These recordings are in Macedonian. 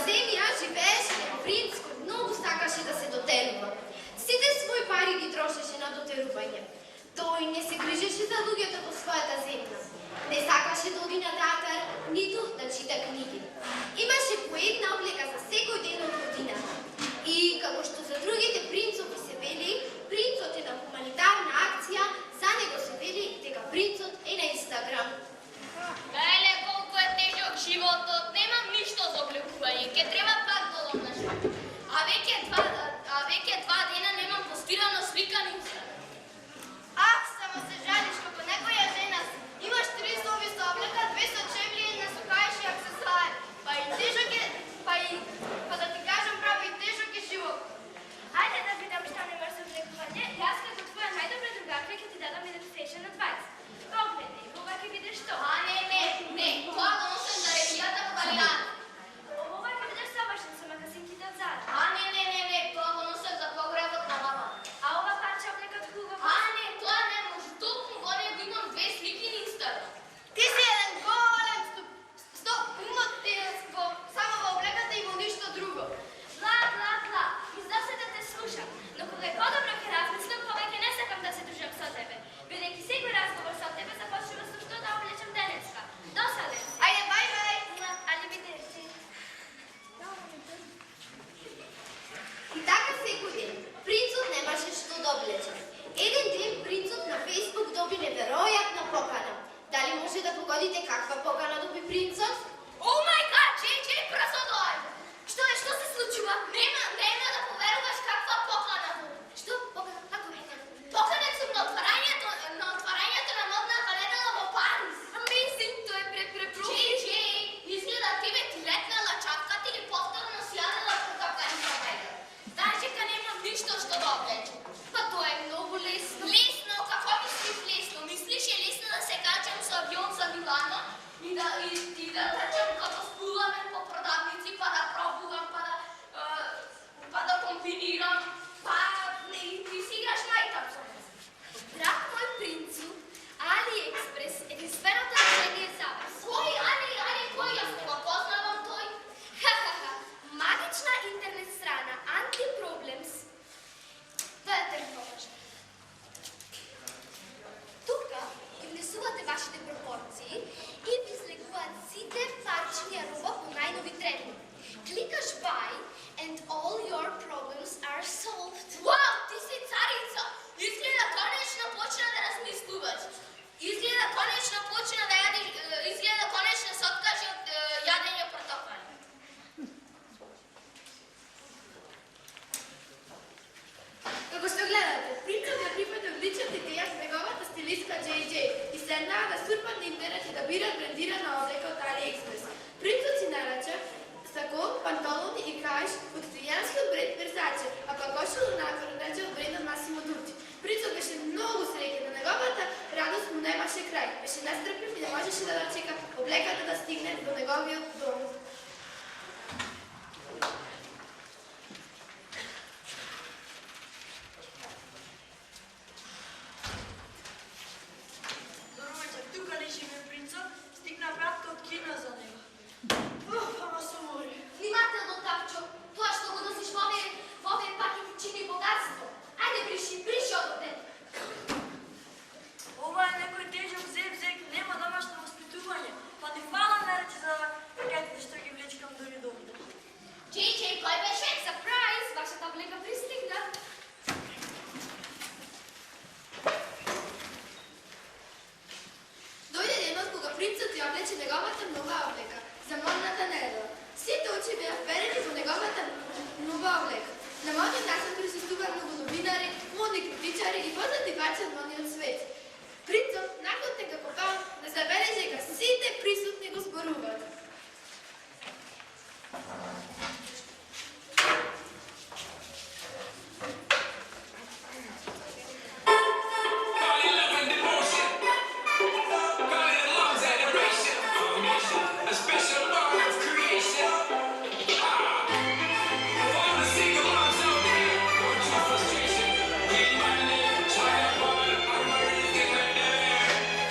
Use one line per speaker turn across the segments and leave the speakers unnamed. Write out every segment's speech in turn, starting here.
земја живееше еден принц кој многу сакаше да се дотерува. Сите своји пари ги трошеше на дотерување. Тој не се грижеше за луѓето во својата земја. Не сакаше да оди на театар, ниту да чита книги. Имаше по една облека за секој ден од годината. И како што за другите принцови се вели, принцот е на хуманитарна акција, за него се вели дека принцот е на Инстаграм.
Леле, колку е тежок животот, немам ништо за облекување, ке треба пак да одам. А веќе два дена немам постирано сликаница.
Ах, само се жалиш како некоја жена си. Имаш 3 соби со облека, 2 со чевли и не сукаеш и аксесуари. Па и тежок е, па да ти кажам право и тежок е живот. Ајде да видам што немаш за облекување. Јас како твоја најдобра другарка ќе ти дадам identification advice. Погледај, кога ќе видиш што?
А не, тоа го носам за ревијата во Валијана.
Ова ќе видиш совршен со магазинките од зад.
А не, тоа го носам за погребот на мама.
А ова парче облекот хубаво.
А не, тоа не може, толку горе го имам 2 слики на Инстаграм.
Ти си еден голем стоп, умот ти е само во облеката и во ништо друго. Бла. Издоста да те слушам, но кога е подобро ќе размислам, повеќе не сакам да се дружам со тебе. Бидејќи секој разговор со тебе започнува со што да облечам денеска. Досаден си. Ајде, бај. Аливидерци.
И така секој ден, принцот немаше што да облече. Еден ден принцот на Фејсбук доби неверојатна покана. Дали може да погодите каква покана доби принцот?
О мај гад, Джей, брзо доаѓа. Што се случува? Нема да поверуваш каква покана.
Што покана? Како е?
Поканет сум на отварањето на модна галерија во Париз.
Amazing, тоа е препро.
Джей, изгледа тебе ти летнала чапката или повторно си јадела покапканица. Знаеш дека немам ништо што да облечам.
Па тоа е многу лесно.
Лесно, како мислиш лесно? Мислиш е лесно да се качам со авион за Милано и да трчам како спуваме по продавници, па да пробувам, па да комбинирам, па и си играш мајкап со мене.
Драг мој принцу, AliExpress е единствената решение за вас.
Кој, кој, јас не го познавам тој?
Ха-ха-ха, магична интернет страна Anti-Problems. Да те покажам. Тука ги внесувате вашите пропорции и ви излегуваат сите парчиња роба по најнови тренди. Кликаш buy and all your problems are solved.
Вау, ти си царица! Изгледа конечно почна да размислуваш. Изгледа конечно почна да јадеш, изгледа конечно се откажи од јадење портокали.
Како што гледате, принцот ја прифатил личната идеја с неговата стилистка JJ и седнаа да сурпат на интернет и да бират брендирана облека од AliExpress. Принцот си нарача сако, пантолони и каиш од италијанскиот бренд Versace, а па кошула надвор рече од брендот Massimo Dutti. Принцот беше многу среќен, на неговата радост му немаше крај. Беше настрплив и не можеше да дочека облеката да стигне до неговиот дом.
Тука не живе принцот, стигна пратка од кино за него. Ама се умори.
Внимателно, Тавчо, тоа што го носиш во овие пакети чини богатство. Ајде, бриши одовде.
Ова е некој тежок зек, нема домашно воспитување. Па ни фала нарече за пакетите што ги влечкам дори до овде.
Джей, кој беше?
Сюрприз, вашата облека пристигна.
Дојде денот кога принцот ја облече неговата нова облека за модната недела. Сите очи беа вперени во неговата нова облека. На модниот настан присуствуваа многу новинари, модни критичари и познати баци од модниот свет. Принцот, наглутен како паун, да забележи дека сите присутни го зборуваат.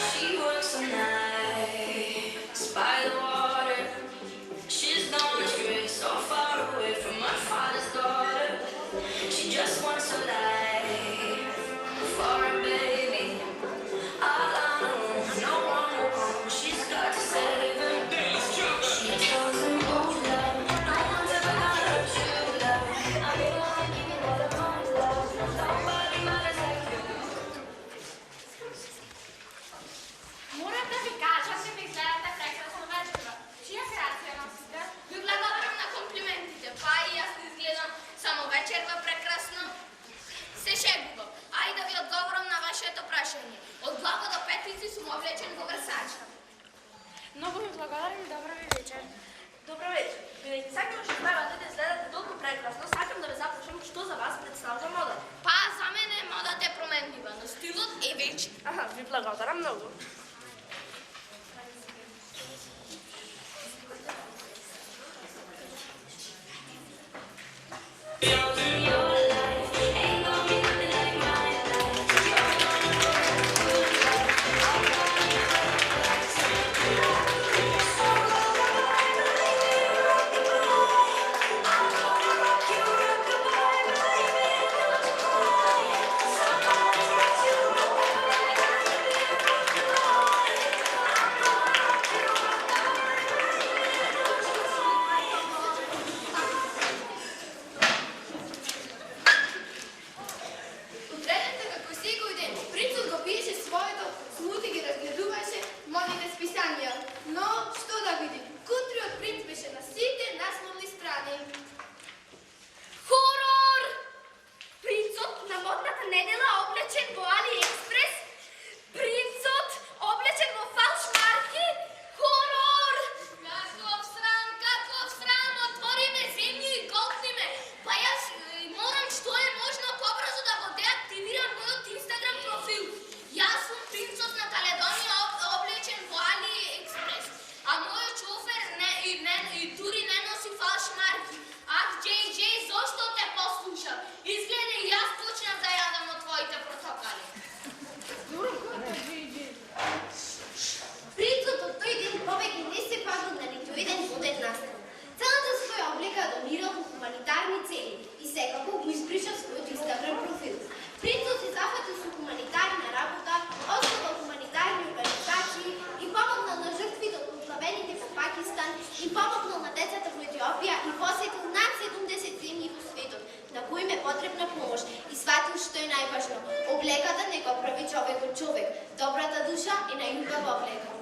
She works the nights by the water.
Много ви благодарам и добра ви вечер.
Добро вечер. Бидејќи сакам што правите да изгледате толку прекрасно, сакам да ве запрошам што за вас представува мода.
Па, за мене модата е променлива, но стилот е вечен.
Аха, ви благодарам многу.
Утредента како секој ден, принцот го пиеше своето смути, ги разгледуваше модните списанија. Но, што да види, кутриот принц беше на сите насловни страни.
Хорор! Принцот на модната недела облечен во AliExpress. Принцот облечен во фалш марки. Хорор! Каков срам, отвори ме земју и голтни ме. Па јас морам што е можно побрзо да го деактивирам мојот Инстаграм профил. Јас сум принцот на Каледонија облечен во AliExpress. А мојот шофер дури не носи фалш марки. Ах, JJ, зошто те послушам? Изгледа и јас почнав да јадам од твоите портокали.
Принцот од тој ден повеќе не се пазил на ниту еден моден настан. Целата своја облека донирал во хуманитарни цели и секако го избриша својот Инстаграм профил. Принцот се зафатил со хуманитарна работа, основал хуманитарни организации и помогнал на жртвите од поплавените во Пакистан и помогнал на децата во Етиопија и посетил над 70 земји во светот на кои им е потребна помош и сватил што е најважно. Облеката не го прави човек од човек. Добрата душа е најубава облека.